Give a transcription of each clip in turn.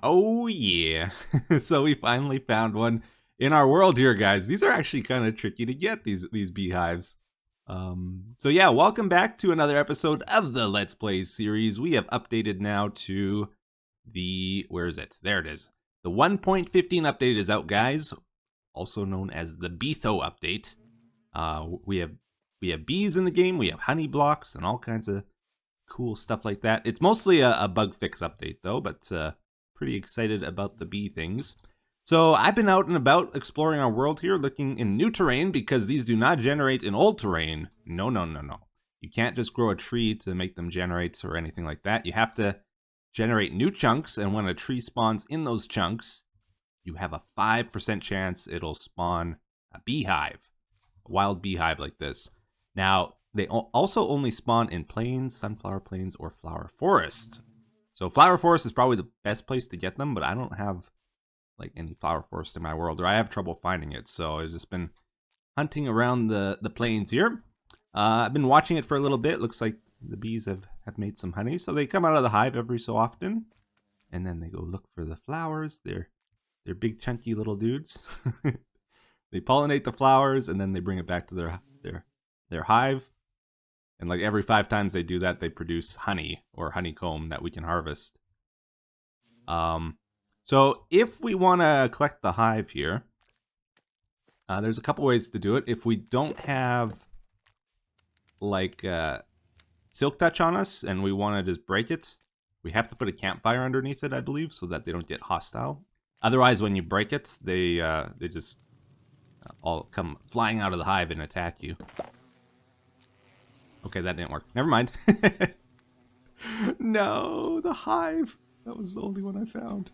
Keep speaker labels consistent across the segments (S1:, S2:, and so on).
S1: Oh yeah. So we finally found one in our world here, guys. These are actually kind of tricky to get, these beehives. So yeah, welcome back to another episode of the Let's Play series. We have updated now to the, where is it? There it is. The 1.15 update is out, guys. Also known as the Etho update. We have bees in the game. We have honey blocks and all kinds of cool stuff like that. It's mostly a bug fix update though, but pretty excited about the bee things. So I've been out and about exploring our world here, looking in new terrain because these do not generate in old terrain. No. You can't just grow a tree to make them generate or anything like that. You have to generate new chunks, and when a tree spawns in those chunks, you have a 5% chance it'll spawn a beehive, a wild beehive like this. Now, they also only spawn in plains, sunflower plains, or flower forests. So flower forest is probably the best place to get them, but I don't have like any flower forest in my world, or I have trouble finding it. So I've just been hunting around the plains here. I've been watching it for a little bit. Looks like the bees have made some honey. So they come out of the hive every so often, and then they go look for the flowers. They're big chunky little dudes. They pollinate the flowers, and then they bring it back to their hive. And like every 5 times they do that, they produce honey or honeycomb that we can harvest. So if we want to collect the hive here, there's a couple ways to do it. If we don't have like silk touch on us and we want to just break it, we have to put a campfire underneath it, I believe, so that they don't get hostile. Otherwise, when you break it, they just all come flying out of the hive and attack you. Okay, that didn't work. Never mind. No, the hive. That was the only one I found.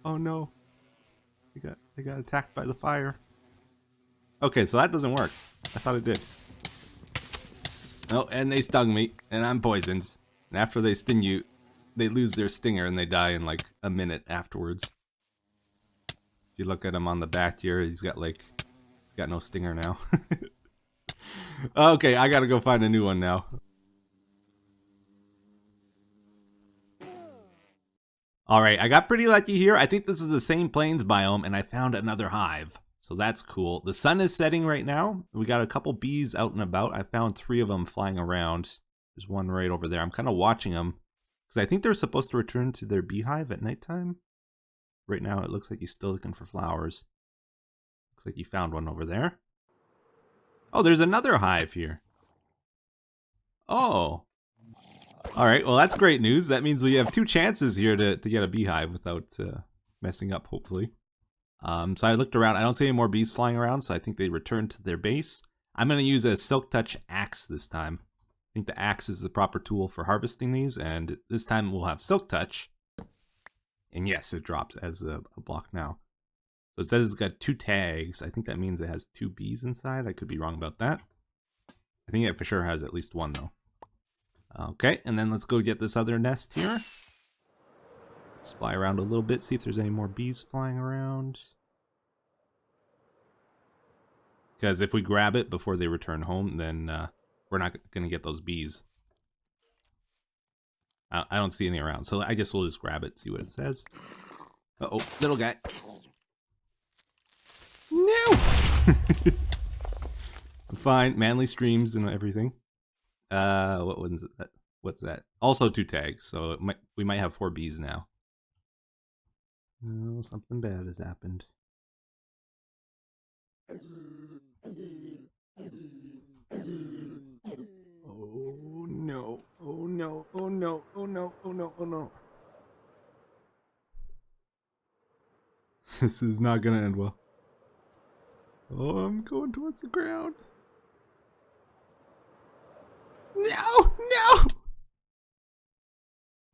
S1: Oh no. They got attacked by the fire. Okay, so that doesn't work. I thought it did. Oh, and they stung me, and I'm poisoned. And after they sting you, they lose their stinger and they die in like a minute afterwards. If you look at him on the back here, he's got no stinger now. Okay, I gotta go find a new one now. Alright, I got pretty lucky here. I think this is the same plains biome, and I found another hive. So that's cool. The sun is setting right now. We got a couple bees out and about. I found 3 of them flying around. There's one right over there. I'm kind of watching them, because I think they're supposed to return to their beehive at nighttime. Right now, it looks like he's still looking for flowers. Looks like you found one over there. Oh, there's another hive here. Oh. Alright, well that's great news. That means we have 2 chances here to get a beehive without messing up, hopefully. So I looked around. I don't see any more bees flying around, so I think they returned to their base. I'm going to use a Silk Touch axe this time. I think the axe is the proper tool for harvesting these, and this time we'll have Silk Touch. And yes, it drops as a block now. So it says it's got 2 tags. I think that means it has 2 bees inside. I could be wrong about that. I think it for sure has at least 1 though. Okay, and then let's go get this other nest here. Let's fly around a little bit, see if there's any more bees flying around. Because if we grab it before they return home, then we're not going to get those bees. I don't see any around, so I guess we'll just grab it, see what it says. Uh-oh, little guy. No! I'm fine. Manly streams and everything. What one's that? What's that? Also 2 tags, so we might have 4 bees now. Oh, something bad has happened. Oh no! Oh no! Oh no! Oh no! Oh no! Oh no! This is not gonna end well. Oh, I'm going towards the ground. No! No!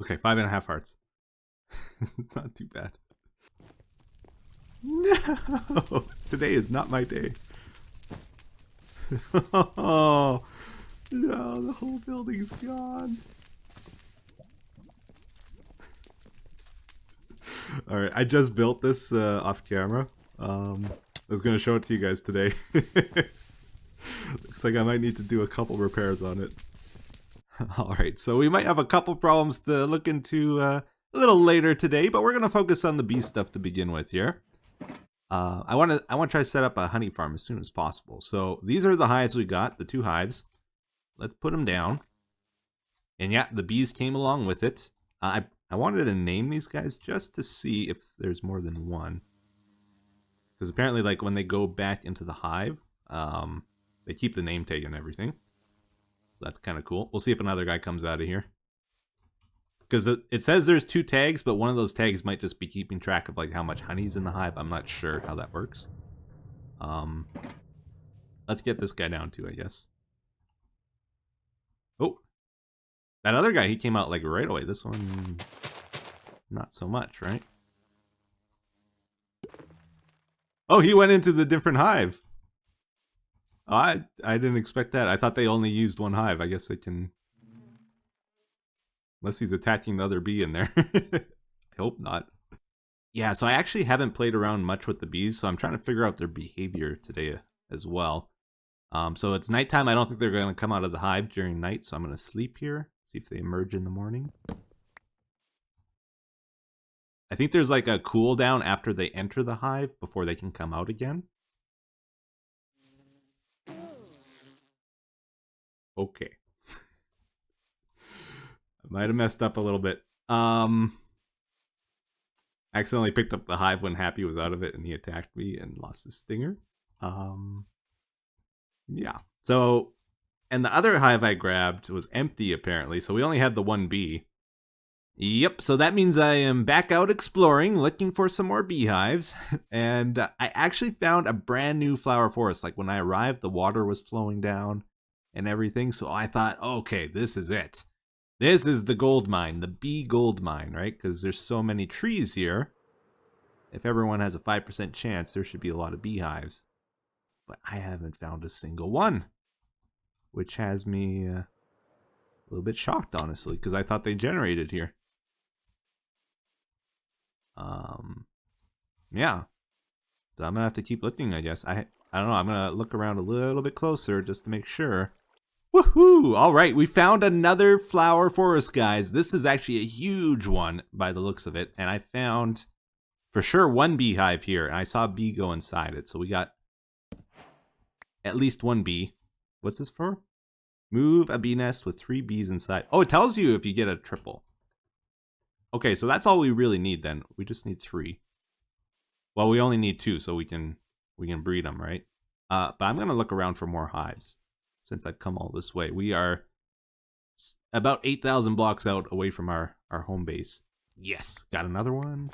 S1: Okay, 5.5 hearts. It's not too bad. No! Today is not my day. Oh, no, the whole building's gone. Alright, I just built this off camera. I was going to show it to you guys today. Looks like I might need to do a couple repairs on it. All right, so we might have a couple problems to look into a little later today, but we're gonna focus on the bee stuff to begin with here. I want to try to set up a honey farm as soon as possible. So these are the hives we got, the 2 hives. Let's put them down. And yeah, the bees came along with it. I wanted to name these guys just to see if there's more than one. Because apparently, like, when they go back into the hive, they keep the name tag and everything. So that's kind of cool. We'll see if another guy comes out of here. Because it says there's 2 tags, but one of those tags might just be keeping track of like how much honey's in the hive. I'm not sure how that works. Let's get this guy down too, I guess. Oh, that other guy, he came out like right away. This one, not so much, right? Oh, he went into the different hive. I didn't expect that. I thought they only used 1 hive. I guess they can... Unless he's attacking the other bee in there. I hope not. Yeah, so I actually haven't played around much with the bees, so I'm trying to figure out their behavior today as well. So it's nighttime. I don't think they're going to come out of the hive during night, so I'm going to sleep here, see if they emerge in the morning. I think there's like a cooldown after they enter the hive before they can come out again. Okay. Might have messed up a little bit. Accidentally picked up the hive when Happy was out of it and he attacked me and lost his stinger. Yeah. So, and the other hive I grabbed was empty apparently, so we only had the 1 bee. Yep, so that means I am back out exploring, looking for some more beehives. And I actually found a brand new flower forest. Like when I arrived, the water was flowing down and everything. So I thought, okay, this is it. This is the gold mine, the bee gold mine, right? Because there's so many trees here. If everyone has a 5% chance, there should be a lot of beehives. But I haven't found a single one. Which has me a little bit shocked, honestly, because I thought they generated here. Yeah. So I'm going to have to keep looking, I guess. I don't know, I'm going to look around a little bit closer just to make sure. Woohoo! All right, we found another flower forest, guys. This is actually a huge one by the looks of it. And I found, for sure, 1 beehive here. And I saw a bee go inside it. So we got at least 1 bee. What's this for? Move a bee nest with 3 bees inside. Oh, it tells you if you get a triple. Okay, so that's all we really need then. We just need 3. Well, we only need 2, so we can breed them, right? But I'm going to look around for more hives. Since I've come all this way. We are about 8,000 blocks out away from our home base. Yes, got another one.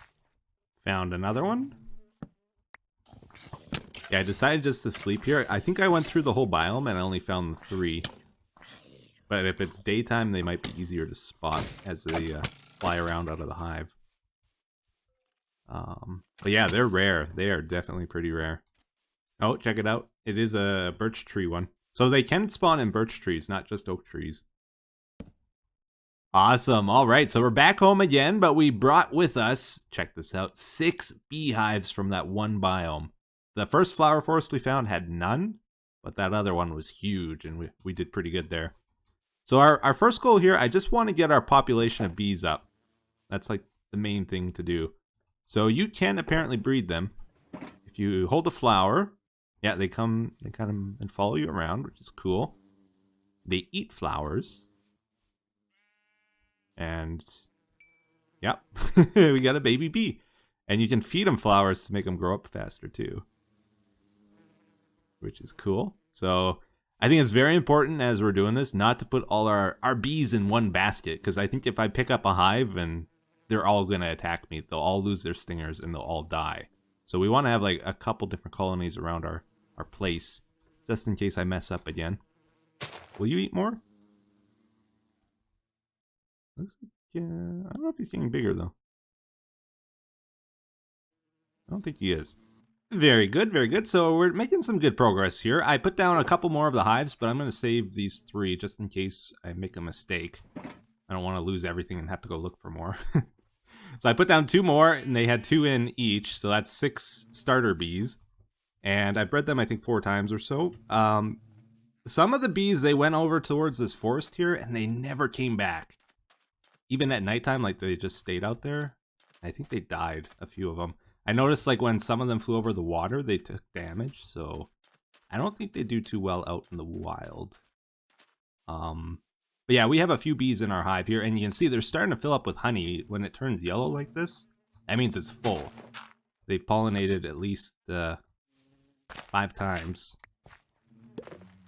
S1: Found another one. Yeah, I decided just to sleep here. I think I went through the whole biome and I only found 3. But if it's daytime, they might be easier to spot as they fly around out of the hive. But yeah, they're rare. They are definitely pretty rare. Oh, check it out. It is a birch tree one. So they can spawn in birch trees, not just oak trees. Awesome. All right, so we're back home again, but we brought with us, check this out, 6 beehives from that 1 biome. The first flower forest we found had none, but that other one was huge, and we did pretty good there. So our first goal here, I just want to get our population of bees up. That's like the main thing to do. So you can apparently breed them. If you hold a flower... Yeah, they come, they kind of and follow you around, which is cool. They eat flowers. And, yep, we got a baby bee. And you can feed them flowers to make them grow up faster, too. Which is cool. So, I think it's very important as we're doing this not to put all our bees in one basket. Because I think if I pick up a hive and they're all going to attack me, they'll all lose their stingers and they'll all die. So we want to have like a couple different colonies around our place, just in case I mess up again. Will you eat more? Looks like, I don't know if he's getting bigger though. I don't think he is. Very good, very good. So we're making some good progress here. I put down a couple more of the hives, but I'm going to save these 3 just in case I make a mistake. I don't want to lose everything and have to go look for more. So I put down 2 more, and they had 2 in each, so that's 6 starter bees. And I bred them, I think, 4 times or so. some of the bees, they went over towards this forest here, and they never came back. Even at nighttime, like, they just stayed out there. I think they died, a few of them. I noticed, like, when some of them flew over the water, they took damage, so I don't think they do too well out in the wild. But yeah, we have a few bees in our hive here, and you can see they're starting to fill up with honey. When it turns yellow like this, that means it's full. They've pollinated at least 5 times.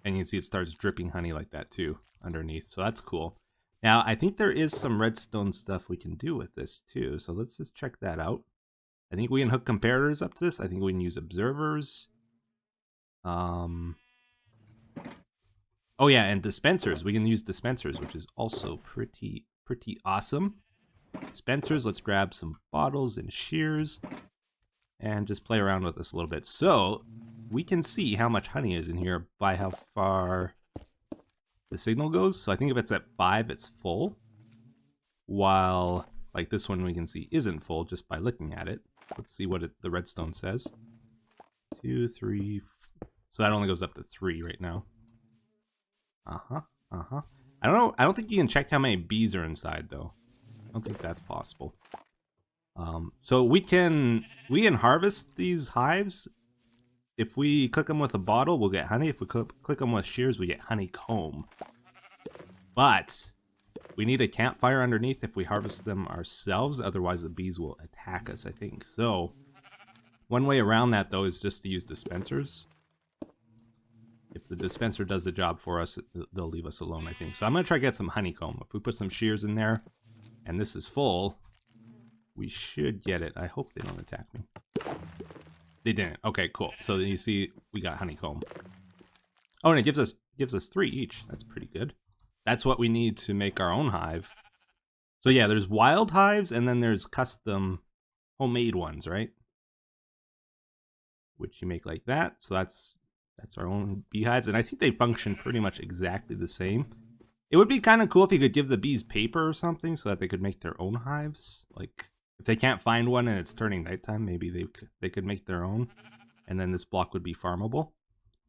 S1: And you can see it starts dripping honey like that too, underneath, so that's cool. Now, I think there is some redstone stuff we can do with this too, so let's just check that out. I think we can hook comparators up to this. I think we can use observers. Oh yeah, and dispensers. We can use dispensers, which is also pretty awesome. Dispensers, let's grab some bottles and shears and just play around with this a little bit. So we can see how much honey is in here by how far the signal goes. So I think if it's at 5, it's full. While like this one we can see isn't full just by looking at it. Let's see what the redstone says. 2, 3, so that only goes up to 3 right now. I don't know. I don't think you can check how many bees are inside though. I don't think that's possible. So we can harvest these hives. If we click them with a bottle, we'll get honey. If we click them with shears, we get honeycomb. But we need a campfire underneath if we harvest them ourselves. Otherwise, the bees will attack us, I think. So one way around that, though, is just to use dispensers. If the dispenser does the job for us, they'll leave us alone, I think. So I'm going to try to get some honeycomb. If we put some shears in there, and this is full, we should get it. I hope they don't attack me. They didn't. Okay, cool. So you see, we got honeycomb. Oh, and it gives us 3 each. That's pretty good. That's what we need to make our own hive. So yeah, there's wild hives, and then there's custom homemade ones, right? Which you make like that. So that's our own beehives, and I think they function pretty much exactly the same. It would be kind of cool if you could give the bees paper or something so that they could make their own hives. Like, if they can't find one and it's turning nighttime, maybe they could make their own, and then this block would be farmable.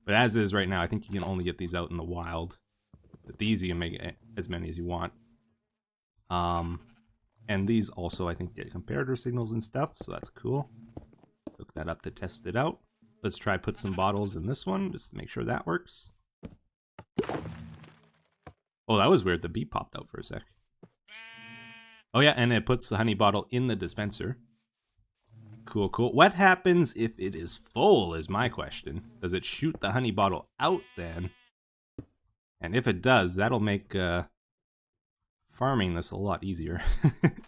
S1: But as is right now, I think you can only get these out in the wild. But these you can make as many as you want. And these also, I think, get comparator signals and stuff, so that's cool. Hook that up to test it out. Let's try put some bottles in this one, just to make sure that works. Oh, that was weird. The bee popped out for a sec. Oh yeah, and it puts the honey bottle in the dispenser. Cool, cool. What happens if it is full is my question. Does it shoot the honey bottle out then? And if it does, that'll make farming this a lot easier. Because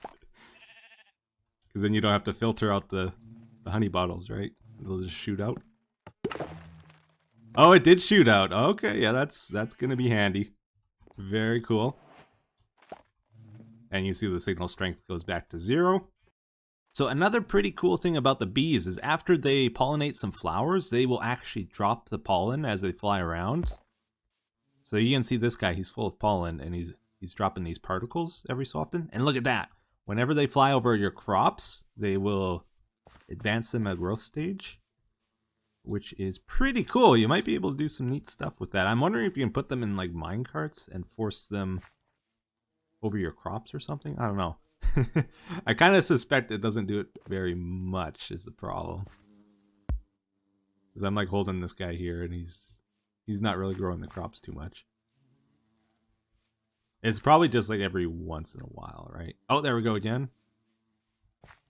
S1: then you don't have to filter out the honey bottles, right? They'll just shoot out. Oh, it did shoot out. Okay, yeah, that's gonna be handy. Very cool. And you see the signal strength goes back to 0. So another pretty cool thing about the bees is after they pollinate some flowers, they will actually drop the pollen as they fly around. So you can see this guy, he's full of pollen, and he's dropping these particles every so often. And look at that. Whenever they fly over your crops, they will advance them a growth stage, which is pretty cool. You might be able to do some neat stuff with that. I'm wondering if you can put them in like mine carts and force them over your crops or something. I don't know. I kind of suspect it doesn't do it very much is the problem. Because I'm like holding this guy here and he's not really growing the crops too much. It's probably just like every once in a while, right? Oh, there we go again.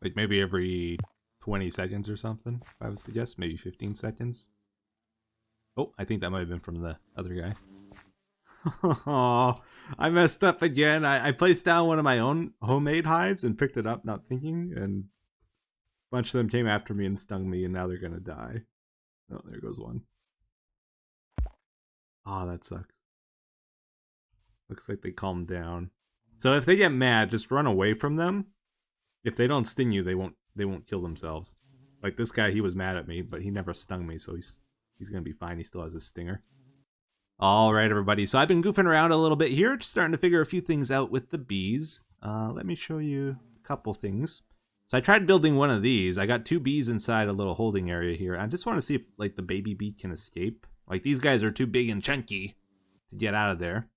S1: Like maybe every 20 seconds or something, if I was to guess. Maybe 15 seconds. Oh, I think that might have been from the other guy. Oh, I messed up again. I placed down one of my own homemade hives and picked it up not thinking, and a bunch of them came after me and stung me, and now they're gonna die. Oh, there goes one. Oh, that sucks. Looks like they calmed down. So if they get mad, just run away from them. If they don't sting you, they won't kill themselves. Like this guy, he was mad at me, but he never stung me, so he's gonna be fine. He still has his stinger. All right, everybody. So I've been goofing around a little bit here, just starting to figure a few things out with the bees. Let me show you a couple things. So I tried building one of these. I got 2 bees inside a little holding area here. I just want to see if like the baby bee can escape. Like these guys are too big and chunky. to get out of there.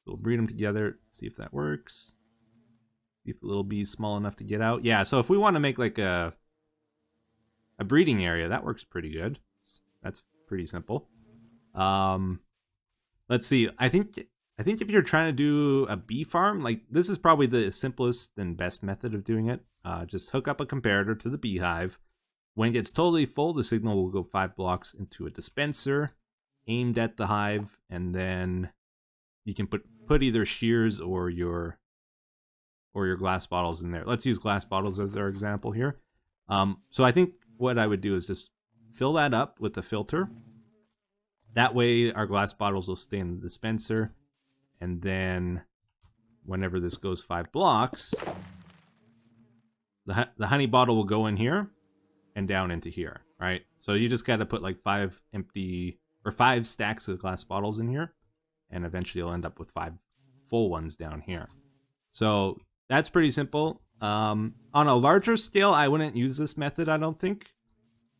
S1: So we'll breed them together, see if that works. See if the little bee's small enough to get out. Yeah, so if we want to make like a breeding area, that works pretty good. That's pretty simple. Let's see. I think if you're trying to do a bee farm, like this is probably the simplest and best method of doing it. Just hook up a comparator to the beehive. When it gets totally full, the signal will go 5 blocks into a dispenser aimed at the hive, and then you can put either shears or your glass bottles in there. Let's use glass bottles as our example here. So I think what I would do is just fill that up with the filter. That way our glass bottles will stay in the dispenser. And then whenever this goes 5 blocks, the honey bottle will go in here and down into here, right? So you just got to put like 5 stacks of glass bottles in here. And eventually you'll end up with 5 full ones down here. So that's pretty simple. On a larger scale, I wouldn't use this method, I don't think.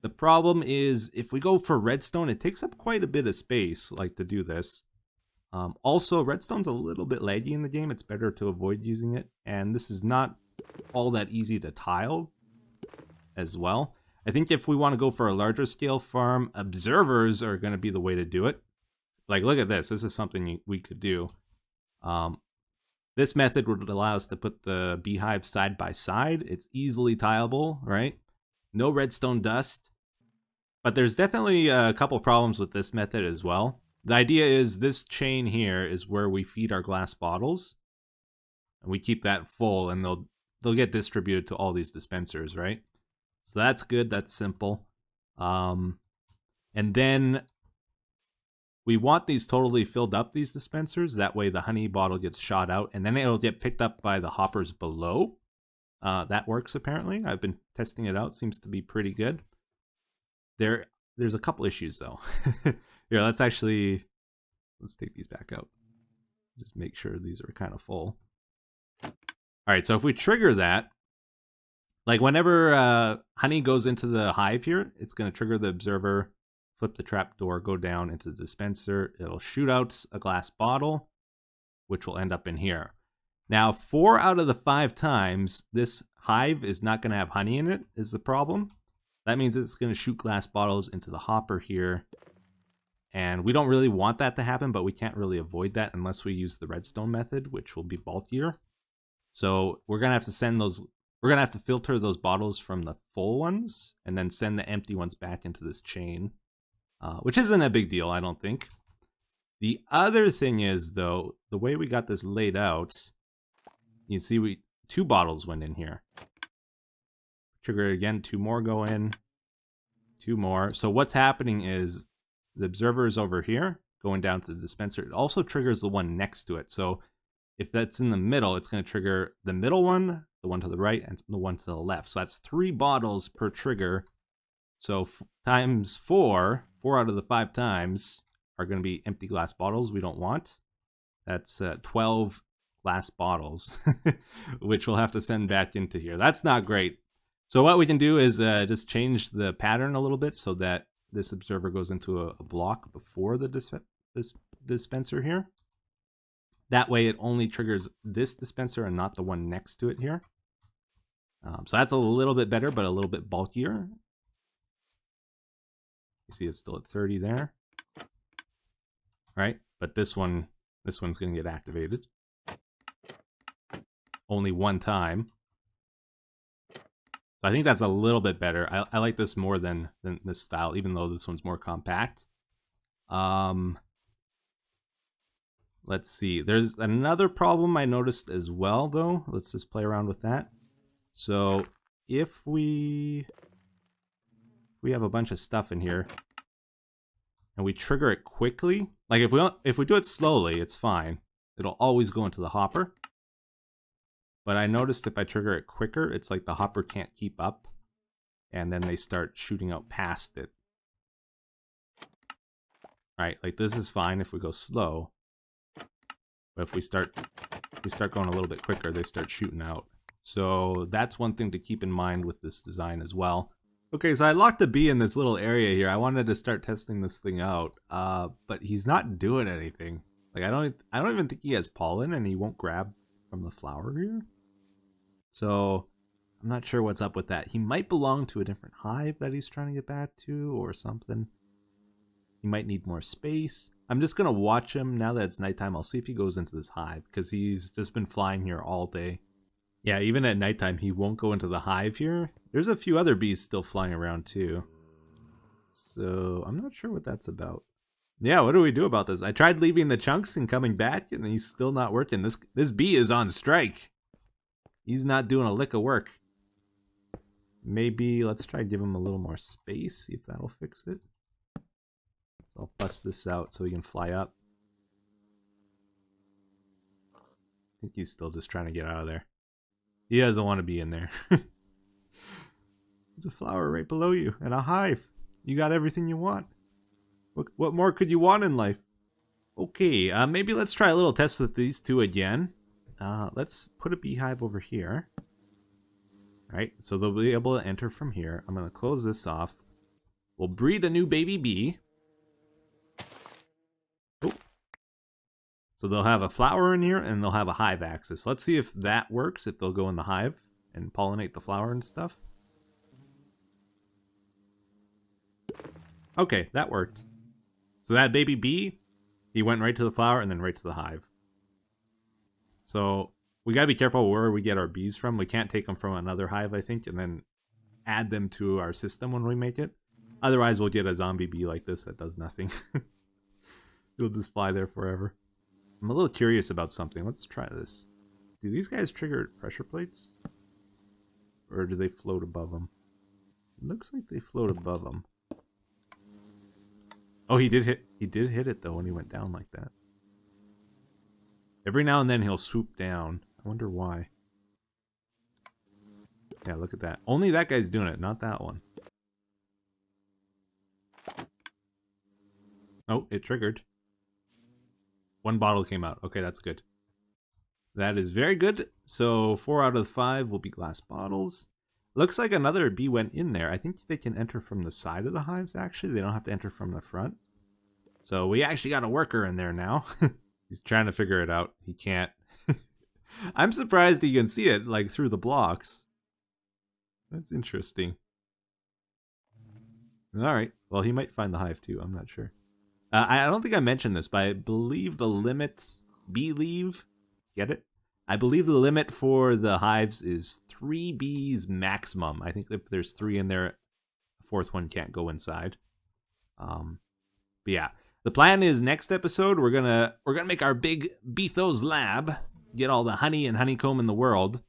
S1: The problem is if we go for redstone, it takes up quite a bit of space, like to do this. Also, redstone's a little bit laggy in the game. It's better to avoid using it. And this is not all that easy to tile as well. I think if we want to go for a larger scale farm, observers are going to be the way to do it. Like, look at this. This is something we could do. This method would allow us to put the beehive side by side. It's easily tileable, right? No redstone dust. But there's definitely a couple problems with this method as well. The idea is this chain here is where we feed our glass bottles. And we keep that full, and they'll get distributed to all these dispensers, right? So that's good. That's simple. And then we want these totally filled up, these dispensers. That way the honey bottle gets shot out, and then it'll get picked up by the hoppers below. That works, apparently. I've been testing it out. Seems to be pretty good. There's a couple issues, though. Here, let's take these back out. Just make sure these are kind of full. All right, so if we trigger that, like whenever honey goes into the hive here, it's going to trigger the observer, flip the trap door, go down into the dispenser. It'll shoot out a glass bottle, which will end up in here. Now, 4 out of the 5 times, this hive is not going to have honey in it, is the problem. That means it's going to shoot glass bottles into the hopper here. And we don't really want that to happen, but we can't really avoid that unless we use the redstone method, which will be bulkier. So we're going to have to filter those bottles from the full ones and then send the empty ones back into this chain, which isn't a big deal, I don't think. The other thing is, though, the way we got this laid out, you can see 2 bottles went in here. Trigger it again, 2 more go in, 2 more. So what's happening is the observer is over here, going down to the dispenser. It also triggers the one next to it. So if that's in the middle, it's going to trigger the middle one, the one to the right, and the one to the left. So that's 3 bottles per trigger. So times 4 out of the 5 times are going to be empty glass bottles we don't want. That's 12 glass bottles, which we'll have to send back into here. That's not great. So what we can do is just change the pattern a little bit so that this observer goes into a block before the dispenser here. That way it only triggers this dispenser and not the one next to it here. So that's a little bit better, but a little bit bulkier. You see it's still at 30 there. Right? But this one's going to get activated. Only one time. So I think that's a little bit better. I like this more than this style, even though this one's more compact. Let's see. There's another problem I noticed as well, though. Let's just play around with that. So if we have a bunch of stuff in here and we trigger it quickly, like if we do it slowly, it's fine. It'll always go into the hopper. But I noticed if I trigger it quicker, it's like the hopper can't keep up, and then they start shooting out past it. Right, like this is fine if we go slow, but if we start going a little bit quicker, they start shooting out. So that's one thing to keep in mind with this design as well. Okay, so I locked a bee in this little area here. I wanted to start testing this thing out, but he's not doing anything. Like I don't even think he has pollen, and he won't grab from the flower here. So I'm not sure what's up with that. He might belong to a different hive that he's trying to get back to, or something. He might need more space. I'm just gonna watch him now that it's nighttime. I'll see if he goes into this hive because he's just been flying here all day. Yeah, even at nighttime, he won't go into the hive here. There's a few other bees still flying around too. So I'm not sure what that's about. Yeah, what do we do about this? I tried leaving the chunks and coming back, and he's still not working. This bee is on strike. He's not doing a lick of work. Maybe let's try to give him a little more space, see if that'll fix it. So I'll bust this out so he can fly up. I think he's still just trying to get out of there. He doesn't want to be in there. There's a flower right below you and a hive. You got everything you want. What more could you want in life? Okay, maybe let's try a little test with these two again. Let's put a beehive over here. Alright, so they'll be able to enter from here. I'm going to close this off. We'll breed a new baby bee. Oh. So they'll have a flower in here, and they'll have a hive axis. Let's see if that works, if they'll go in the hive and pollinate the flower and stuff. Okay, that worked. So that baby bee, he went right to the flower and then right to the hive. So we gotta be careful where we get our bees from. We can't take them from another hive, I think, and then add them to our system when we make it. Otherwise, we'll get a zombie bee like this that does nothing. It'll just fly there forever. I'm a little curious about something. Let's try this. Do these guys trigger pressure plates? Or do they float above them? It looks like they float above them. Oh, he did hit it though when he went down like that. Every now and then he'll swoop down. I wonder why. Yeah, look at that. Only that guy's doing it, not that one. Oh, it triggered. One bottle came out. Okay, that's good. That is very good. So 4 out of 5 will be glass bottles. Looks like another bee went in there. I think they can enter from the side of the hives, actually. They don't have to enter from the front. So we actually got a worker in there now. He's trying to figure it out. He can't. I'm surprised he can see it, like, through the blocks. That's interesting. Alright. Well, he might find the hive, too. I'm not sure. I don't think I mentioned this, but I believe the limits... Bee leave? Get it? I believe the limit for the hives is 3 bees maximum. I think if there's 3 in there, the 4th one can't go inside. But yeah, the plan is next episode we're gonna make our big Bethos lab, get all the honey and honeycomb in the world.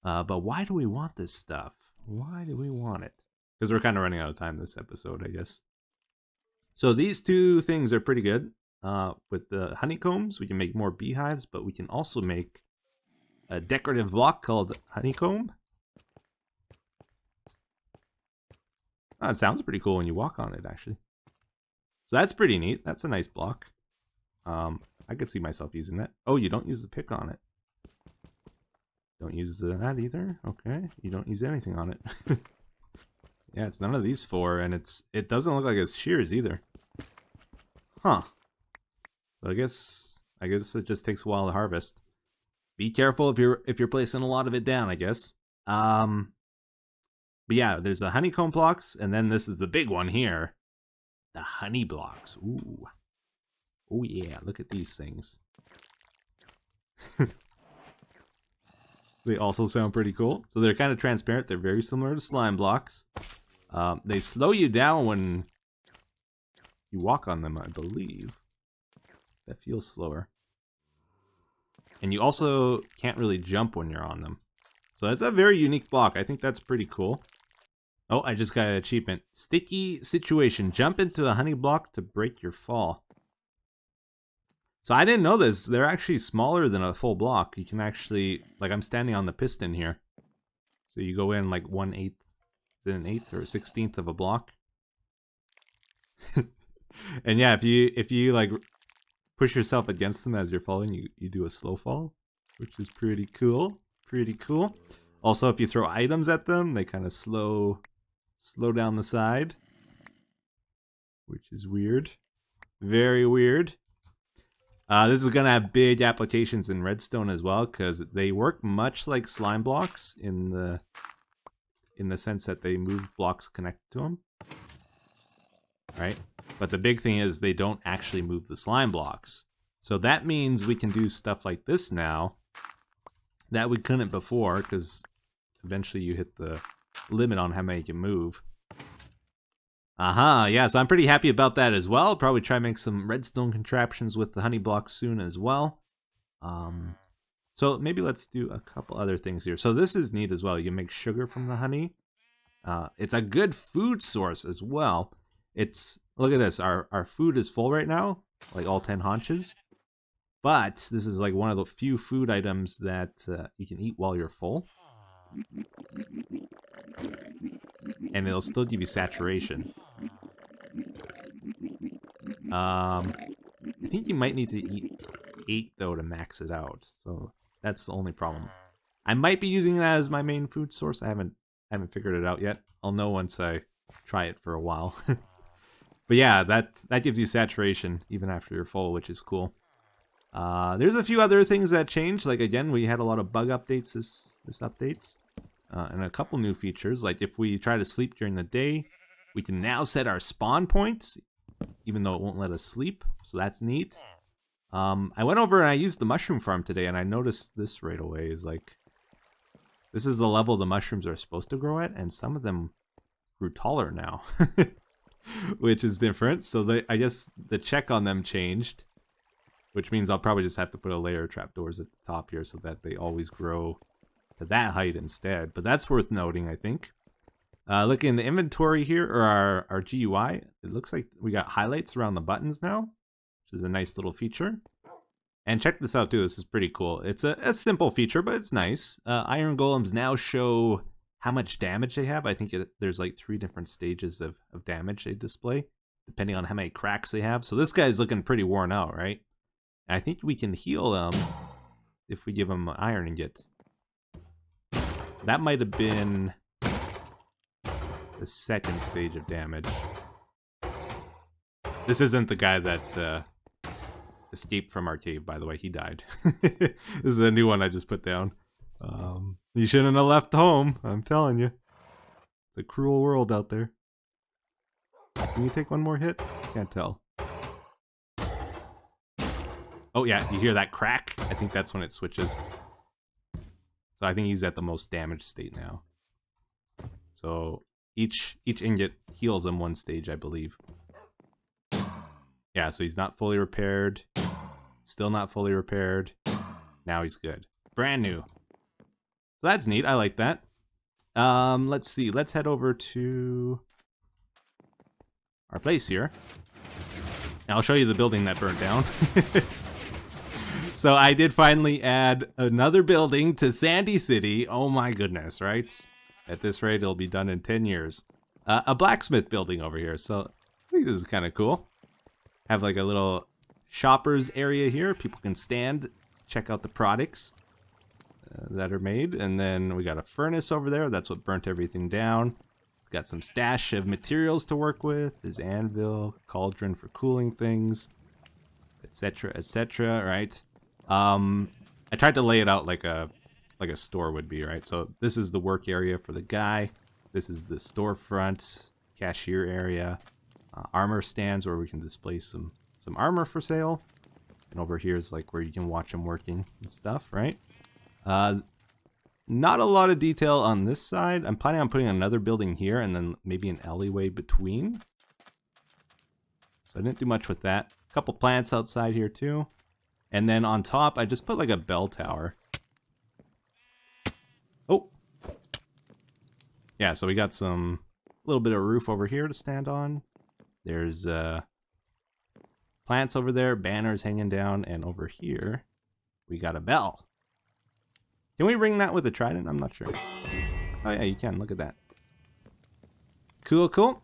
S1: But why do we want this stuff? Why do we want it? Because we're kind of running out of time this episode, I guess. So these two things are pretty good. With the honeycombs, we can make more beehives, but we can also make a decorative block called honeycomb. Oh, it sounds pretty cool when you walk on it, actually. So that's pretty neat. That's a nice block. I could see myself using that. Oh, you don't use the pick on it. Don't use that either. Okay, you don't use anything on it. Yeah, it's none of these 4, and it doesn't look like it's shears either. Huh. So I guess it just takes a while to harvest. Be careful if you're placing a lot of it down, I guess. But yeah, there's the honeycomb blocks, and then this is the big one here. The honey blocks. Ooh. Oh yeah, look at these things. They also sound pretty cool. So they're kind of transparent. They're very similar to slime blocks. They slow you down when you walk on them, I believe. That feels slower. And you also can't really jump when you're on them. So that's a very unique block. I think that's pretty cool. Oh, I just got an achievement. Sticky situation. Jump into a honey block to break your fall. So I didn't know this. They're actually smaller than a full block. You can actually, like I'm standing on the piston here. So you go in like 1/8, then 1/8 or 1/16 of a block. And yeah, if you like push yourself against them as you're falling, you do a slow fall, which is pretty cool. Pretty cool. Also, if you throw items at them, they kind of slow slow down the side, which is weird. Very weird. This is going to have big applications in redstone as well, because they work much like slime blocks in the sense that they move blocks connected to them. Right? But the big thing is they don't actually move the slime blocks. So that means we can do stuff like this now that we couldn't before, because eventually you hit the limit on how many you can move. Yeah, so I'm pretty happy about that as well. I'll probably try and make some redstone contraptions with the honey blocks soon as well. So maybe let's do a couple other things here. So this is neat as well. You make sugar from the honey. It's a good food source as well. Look at this. Our food is full right now, like all 10 haunches. But this is like one of the few food items that you can eat while you're full. And it'll still give you saturation. I think you might need to eat 8 though to max it out. So that's the only problem. I might be using that as my main food source. I haven't figured it out yet. I'll know once I try it for a while. But yeah, that gives you saturation even after you're full, which is cool. There's a few other things that changed. Like again, we had a lot of bug updates this update. And a couple new features. Like if we try to sleep during the day, we can now set our spawn points, even though it won't let us sleep. So that's neat. I went over and I used the mushroom farm today, and I noticed this right away. Is like, this is the level the mushrooms are supposed to grow at, and some of them grew taller now, which is different. So I guess the check on them changed, which means I'll probably just have to put a layer of trapdoors at the top here so that they always grow to that height instead. But that's worth noting, I think. Look in the inventory here, or our GUI, it looks like we got highlights around the buttons now, which is a nice little feature. And check this out too, this is pretty cool. It's a simple feature, but it's nice. Iron golems now show how much damage they have. I think there's like 3 different stages of damage they display, depending on how many cracks they have. So this guy's looking pretty worn out, right? And I think we can heal him if we give him an iron ingot. That might have been the 2nd stage of damage. This isn't the guy that escaped from our cave, by the way. He died. This is a new one I just put down. You shouldn't have left home, I'm telling you. It's a cruel world out there. Can you take one more hit? Can't tell. Oh yeah, you hear that crack? I think that's when it switches. So I think he's at the most damaged state now. So each ingot heals him 1 stage, I believe. Yeah, so he's not fully repaired. Still not fully repaired. Now he's good. Brand new. So that's neat. I like that. Let's see. Let's head over to our place here. And I'll show you the building that burnt down. So I did finally add another building to Sandy City. Oh my goodness, right? At this rate, it'll be done in 10 years. A blacksmith building over here. So I think this is kind of cool. Have like a little shoppers area here. People can stand, check out the products that are made. And then we got a furnace over there. That's what burnt everything down. Got some stash of materials to work with. There's anvil, cauldron for cooling things, etc., etc., right? I tried to lay it out like a store would be, right? So this is the work area for the guy. This is the storefront, cashier area, armor stands where we can display some armor for sale. And over here is like where you can watch him working and stuff, right? Not a lot of detail on this side. I'm planning on putting another building here and then maybe an alleyway between. So I didn't do much with that. A couple plants outside here too. And then on top, I just put like a bell tower. Oh. Yeah, so we got a little bit of roof over here to stand on. There's plants over there, banners hanging down, and over here, we got a bell. Can we ring that with a trident? I'm not sure. Oh yeah, you can. Look at that. Cool, cool.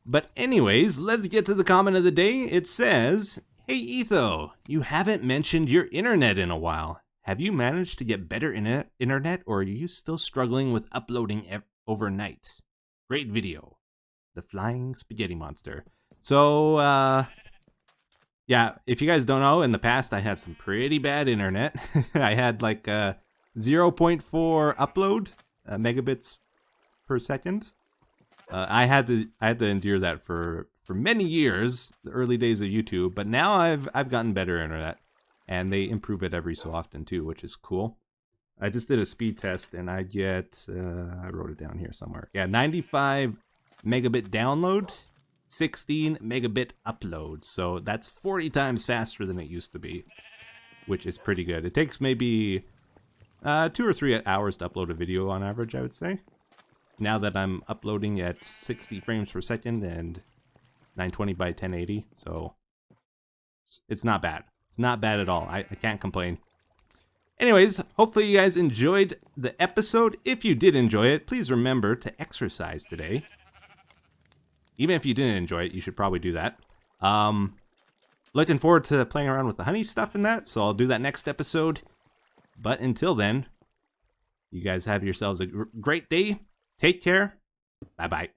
S1: But anyways, let's get to the comment of the day. It says, "Hey Etho, you haven't mentioned your internet in a while. Have you managed to get better internet, or are you still struggling with uploading overnight? Great video. The flying spaghetti monster. So, yeah, if you guys don't know, in the past I had some pretty bad internet. I had like 0.4 upload megabits per second. I had to endure that for many years, the early days of YouTube. But now I've gotten better internet, and they improve it every so often too, which is cool. I just did a speed test, and I get I wrote it down here somewhere. Yeah, 95 megabit download, 16 megabit upload. So that's 40 times faster than it used to be, which is pretty good. It takes maybe 2 or 3 hours to upload a video on average, I would say. Now that I'm uploading at 60 frames per second and 920 by 1080, so it's not bad. It's not bad at all. I can't complain. Anyways, hopefully you guys enjoyed the episode. If you did enjoy it, please remember to exercise today. Even if you didn't enjoy it, you should probably do that. Looking forward to playing around with the honey stuff and that, so I'll do that next episode. But until then, you guys have yourselves a great day. Take care. Bye-bye.